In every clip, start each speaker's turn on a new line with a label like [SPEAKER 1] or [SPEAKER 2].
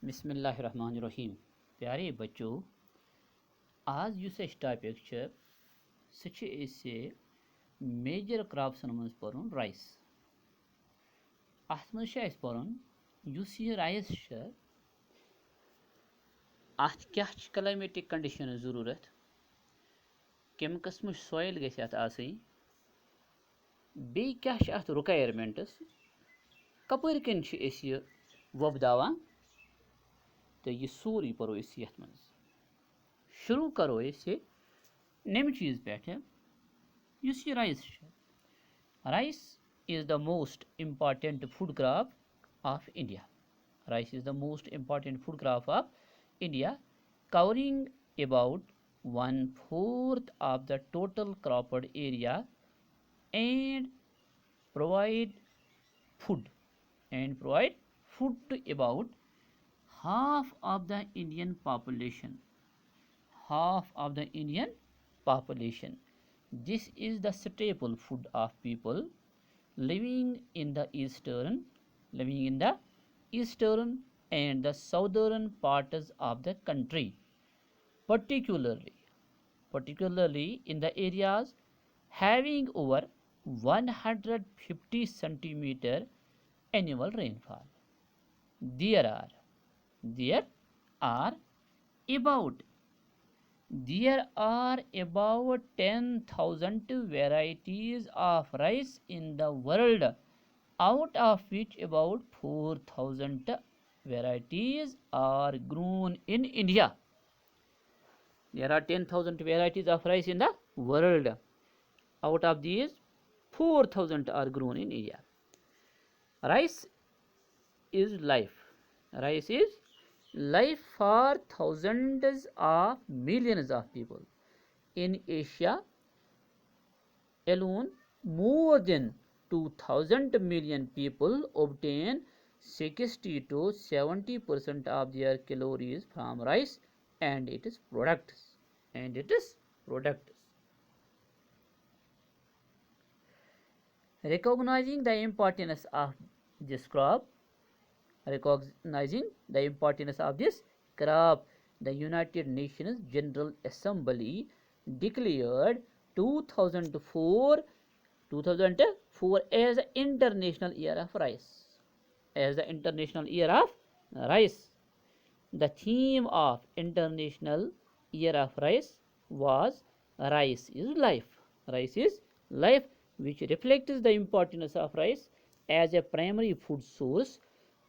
[SPEAKER 1] बिस्मिल्लाहिर्रहमानिर्रहीम। प्यारे बच्चों, आज युस अस टॉपिक सह मेजर क्रॉप्सन मज पर्न राइस। अत मज पर्न युस यह राइस अत क्या क्लाइमेटिक कंडीशन जरूरत, कम किस्म सॉइल गई अत आसनी, बे क्या अत रिक्वायरमेंट्स, कपर कन यह वोपदावान, तो यह सोरी परो यथ मज। शुरू करो नम चीज पे युस यह rice. Rice is the most important food crop of India. Rice is the most important food crop of India, covering about one fourth of the total cropped area and provide food provide food to about half of the Indian population. Half of the Indian population. This is the staple food of people living in the eastern and the southern parts of the country, particularly in the areas having over 150 centimeter annual rainfall. There are about there are about 10,000 varieties of rice in the world, out of which about 4,000 varieties are grown in India. There are 10,000 varieties of rice in the world. Out of these, 4,000 are grown in India. Rice is life. Rice is life for thousands of millions of people. In Asia alone, more than 2,000 million people obtain 60 to 70% of their calories from rice and its products. Recognizing the importance of this crop, the United Nations General Assembly declared 2004 as the International Year of Rice. The theme of International Year of Rice was Rice is Life, which reflects the importance of rice as a primary food source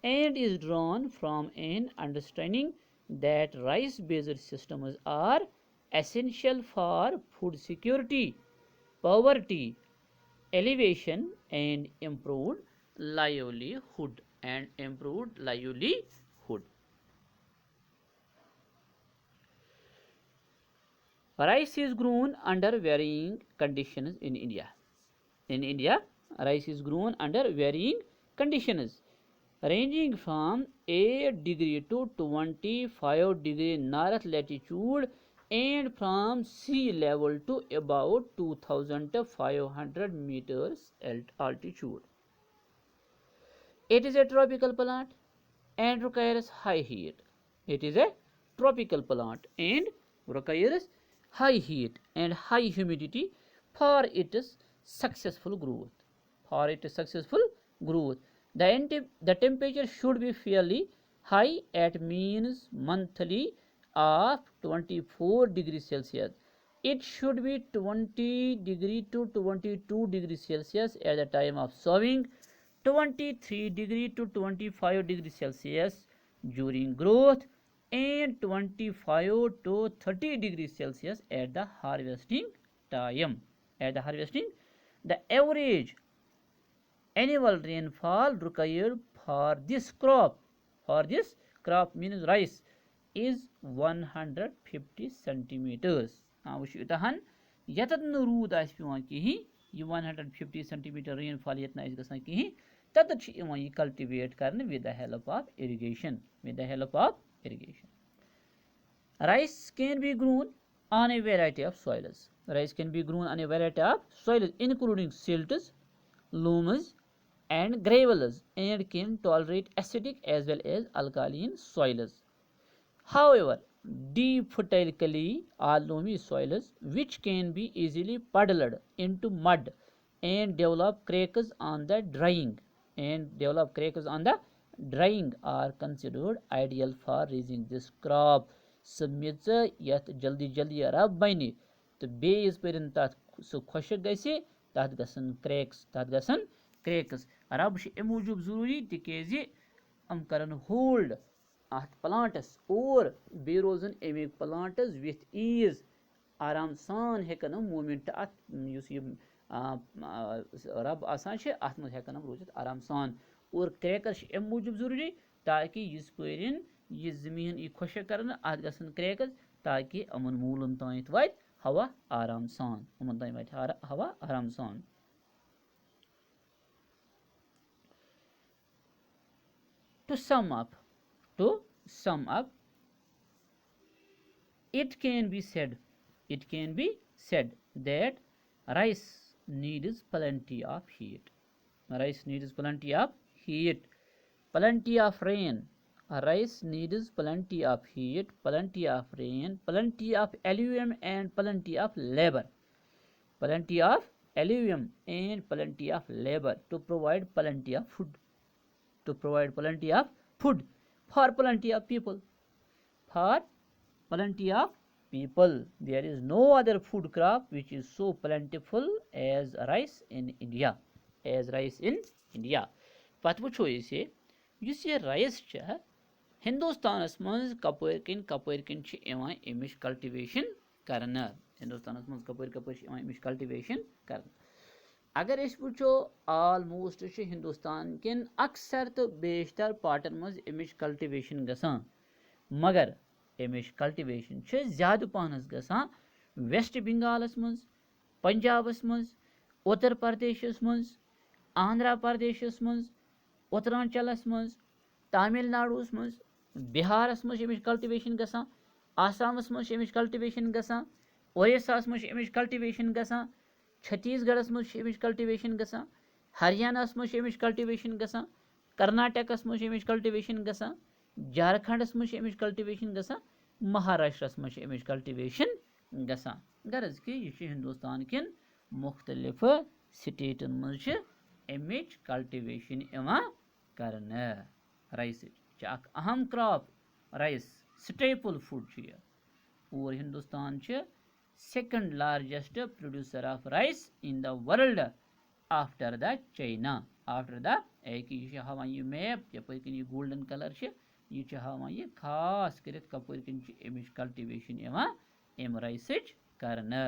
[SPEAKER 1] and is drawn from an understanding that rice-based systems are essential for food security, poverty alleviation, and improved livelihood. Rice is grown under varying conditions in India. Rice is grown under varying conditions ranging from 8 degree to 25 degree north latitude and from sea level to about 2,500 meters altitude. It is a tropical plant and requires high heat. And high humidity for its successful growth. The temperature should be fairly high at means monthly of 24 degrees Celsius. It should be 20 degree to 22 degrees Celsius at the time of sowing, 23 degree to 25 degrees Celsius during growth, and 25 to 30 degrees Celsius at the harvesting time. The average annual rainfall required for this crop means rice is 150 centimeters. यतत न rude आस पेवान कहीं, यह 150 centimeter rainfall यतना आस गसान कहीं, ततत छ Ivan यह cultivate करने with the help of irrigation. Rice can be grown on a variety of soils. Including silts, loams, and gravels and can tolerate acidic as well as alkaline soils. However, deep fertile clay or loamy soils, which can be easily puddled into mud and develop cracks on the drying are considered ideal for raising this crop. Submit yet jaldi rab bani to be is perin tat so khoshik gaisi tat gasan cracks rab sh emujub zururi tikezi Karan hold अथ plants और बे रोजन Amik plants with ease आराम सान हेकन movement अथ रब आसान अथ मज हेकन रोजित आराम सान और क्रैकस अम मूजूब जरूरी ताकि इस पेरिन यह जमीन यह खुशक कर अथ गसन क्रैकस ताकि अमन मूलन तान वात हवा आराम सान अमन तान वात हवा आराम सान. To sum up, it can be said that rice needs plenty of heat. Plenty of rain. Rice needs plenty of heat, plenty of rain, plenty of alluvium and plenty of labor. To provide plenty of food. For plenty of people. There is no other food crop which is so plentiful as rice in India. Pat wucho ise yus ye rice cha Hindustanas mans kapur kin ch evan amish cultivation karna. Hindustanas mans kapur ch evan amish cultivation karna. अगर अस वो almost Hindustan किन अक्सर तो बेशतर pattern मज अमिच cultivation गसान मगर अमिच cultivation ज्यादा पहनस गसान waste बंगालस मज पंजाबस मज उत्तर प्रदेशस मज आंध्र प्रदेशस मज उत्तरांचलस मज तमिलनाडुस मज बिहारस मज अमिच कल्टिवेशन गसान आसामस मज अमिच कल्टिवेशन गसान ओडिशास मज अमिच कल्टिवेशन गसान छत्तीसगढ़स मज अमिच कल्टिवेशन गसान हरियाणास मज अमिच कल्टिवेशन गसान कर्नाटकस मज अमिच कल्टिवेशन गसान झारखंडस मज अमिच कल्टिवेशन गसान महाराष्ट्रस मज अमिच कल्टिवेशन गसान गरज कि यह हिंदुस्तान किन मुख्तलिफ स्टेटन मज अमिच कल्टिवेशन इवान करने. राइस अहम क्रॉप राइस स्टेपल फूड और Hindustan second largest producer of rice in the world after the China. यह हावान यह मैप यपर किन यह गोल्डन कलर यह हावान यह खास कर कपर किन अमिच कल्टिवेशन इवान अम राइस करना.